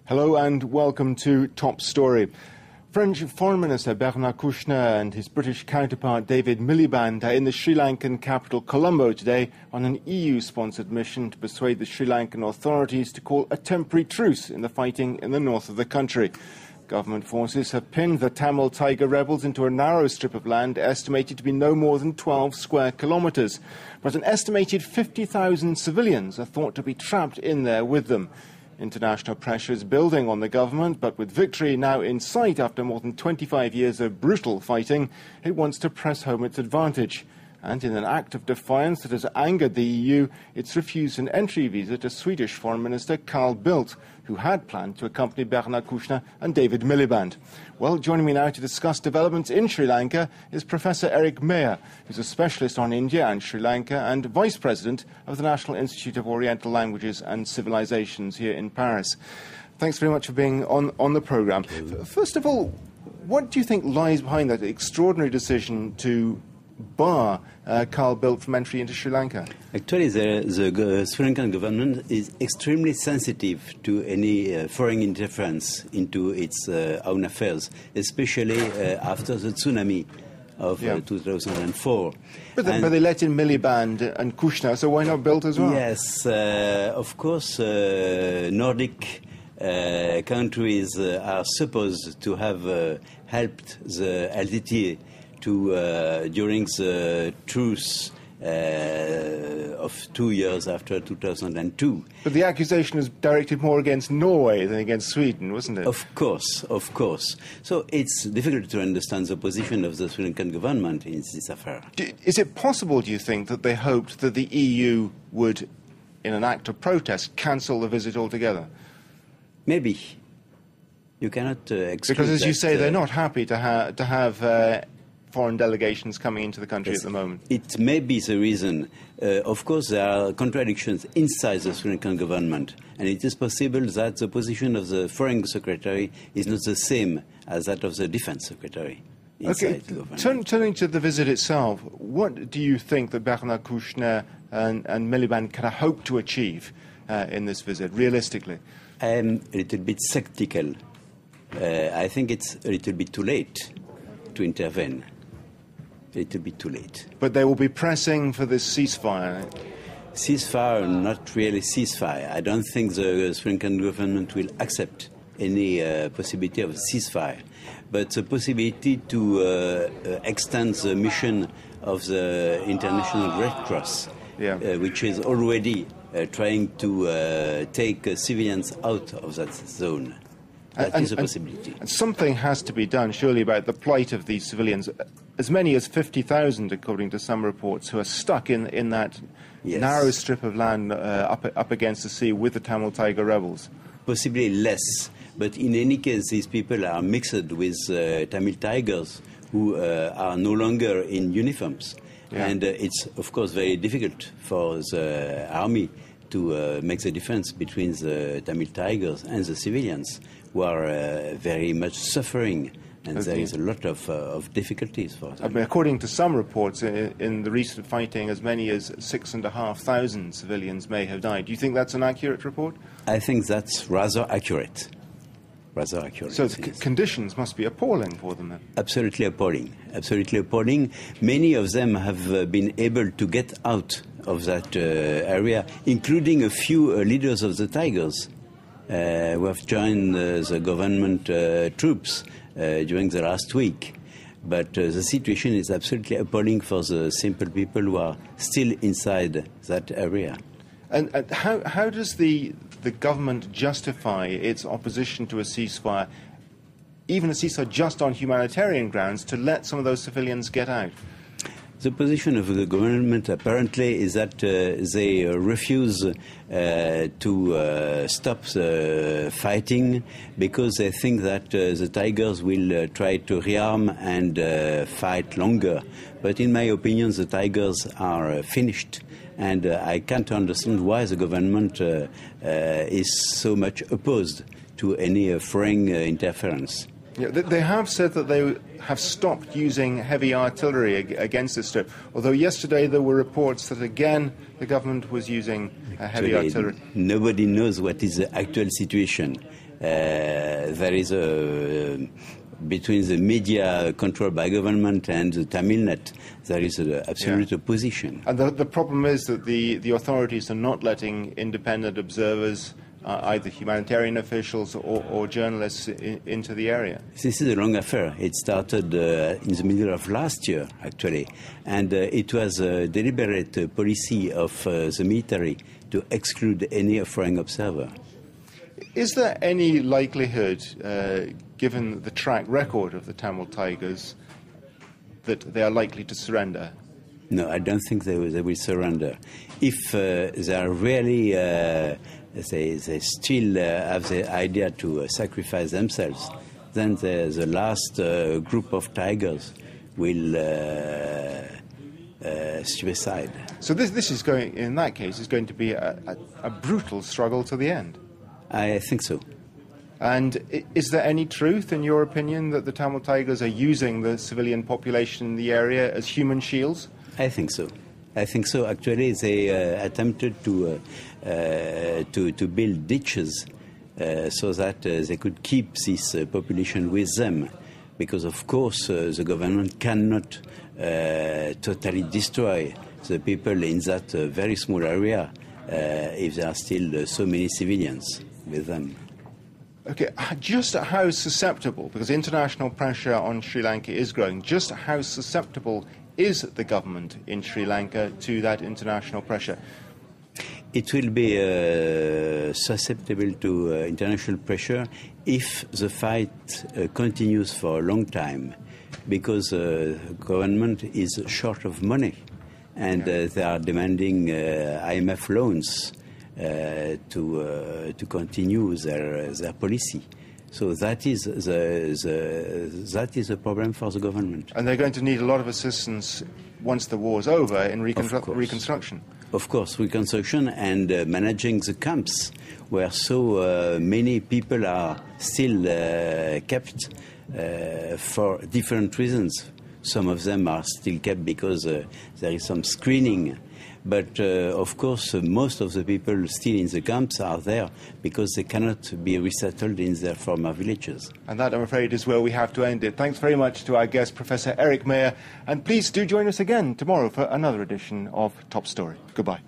Hello and welcome to Top Story. French Foreign Minister Bernard Kouchner and his British counterpart David Miliband are in the Sri Lankan capital Colombo today on an EU-sponsored mission to persuade the Sri Lankan authorities to call a temporary truce in the fighting in the north of the country. Government forces have pinned the Tamil Tiger rebels into a narrow strip of land estimated to be no more than 12 square kilometres. But an estimated 50,000 civilians are thought to be trapped in there with them. International pressure is building on the government, but with victory now in sight after more than 25 years of brutal fighting, it wants to press home its advantage. And in an act of defiance that has angered the EU, it's refused an entry visa to Swedish Foreign Minister Carl Bildt, who had planned to accompany Bernard Kouchner and David Miliband. Well, joining me now to discuss developments in Sri Lanka is Professor Eric Mayer, who's a specialist on India and Sri Lanka and Vice President of the National Institute of Oriental Languages and Civilizations here in Paris. Thanks very much for being on the programme. First of all, what do you think lies behind that extraordinary decision to bar Carl Bildt from entry into Sri Lanka? Actually, the Sri Lankan government is extremely sensitive to any foreign interference into its own affairs, especially after the tsunami of 2004. But they let in Miliband and Kouchner, so why not Bildt as well? Yes, of course, Nordic countries are supposed to have helped the LTTE during the truce of 2 years after 2002. But the accusation is directed more against Norway than against Sweden, wasn't it? Of course, of course. So it's difficult to understand the position of the Sri Lankan government in this affair. Is it possible, do you think, that they hoped that the EU would, in an act of protest, cancel the visit altogether? Maybe. You cannot exclude because, as you that, say, they're not happy to have foreign delegations coming into the country at the moment. It may be the reason. Of course, there are contradictions inside the Sri Lankan government, and it is possible that the position of the foreign secretary is not the same as that of the defense secretary inside the government. Turning to the visit itself, what do you think that Bernard Kouchner and Miliband can hope to achieve in this visit, realistically? I am a little bit sceptical. I think it's a little bit too late to intervene. A little bit too late. But they will be pressing for this ceasefire. Ceasefire, not really ceasefire. I don't think the Sri Lankan government will accept any possibility of ceasefire. But the possibility to extend the mission of the International Red Cross, which is already trying to take civilians out of that zone. That is a possibility. And something has to be done, surely, about the plight of these civilians. As many as 50,000, according to some reports, who are stuck in that narrow strip of land up against the sea with the Tamil Tiger rebels. Possibly less. But in any case, these people are mixed with Tamil Tigers who are no longer in uniforms. Yeah. And it's, of course, very difficult for the army to make the difference between the Tamil Tigers and the civilians, who are very much suffering, and there is a lot of difficulties for them. I mean, according to some reports, in the recent fighting, as many as 6,500 civilians may have died. Do you think that's an accurate report? I think that's rather accurate. Rather accurate. So the conditions must be appalling for them then? Absolutely appalling. Absolutely appalling. Many of them have been able to get out of that area, including a few leaders of the Tigers who have joined the government troops during the last week. But the situation is absolutely appalling for the simple people who are still inside that area. And how does the government justify its opposition to a ceasefire, even a ceasefire just on humanitarian grounds, to let some of those civilians get out? The position of the government apparently is that they refuse to stop the fighting because they think that the Tigers will try to rearm and fight longer. But in my opinion, the Tigers are finished. And I can't understand why the government is so much opposed to any foreign interference. Yeah, they have said that they have stopped using heavy artillery against this strip, although yesterday there were reports that again the government was using heavy artillery. Nobody knows what is the actual situation. there is between the media controlled by government and the Tamilnet, there is an absolute opposition. And the problem is that the authorities are not letting independent observers, either humanitarian officials or journalists, into the area. This is a long affair. It started in the middle of last year, actually, and it was a deliberate policy of the military to exclude any foreign observer. Is there any likelihood, given the track record of the Tamil Tigers, that they are likely to surrender? No, I don't think they will surrender. If they are really, they still have the idea to sacrifice themselves, then the last group of tigers will suicide. So this is going, in that case, is going to be a brutal struggle to the end. I think so. And is there any truth, in your opinion, that the Tamil Tigers are using the civilian population in the area as human shields? I think so. I think so. Actually, they attempted to build ditches so that they could keep this population with them, because of course the government cannot totally destroy the people in that very small area if there are still so many civilians with them. Okay, just how susceptible, because international pressure on Sri Lanka is growing, just how susceptible is the government in Sri Lanka to that international pressure? It will be susceptible to international pressure if the fight continues for a long time, because the government is short of money, and they are demanding IMF loans to continue their policy. So that is a problem for the government. And they're going to need a lot of assistance once the war is over in reconstruction. Of course, reconstruction and managing the camps where so many people are still kept for different reasons. Some of them are still kept because there is some screening. But, of course, most of the people still in the camps are there because they cannot be resettled in their former villages. And that, I'm afraid, is where we have to end it. Thanks very much to our guest, Professor Eric Mayer. And please do join us again tomorrow for another edition of Top Story. Goodbye.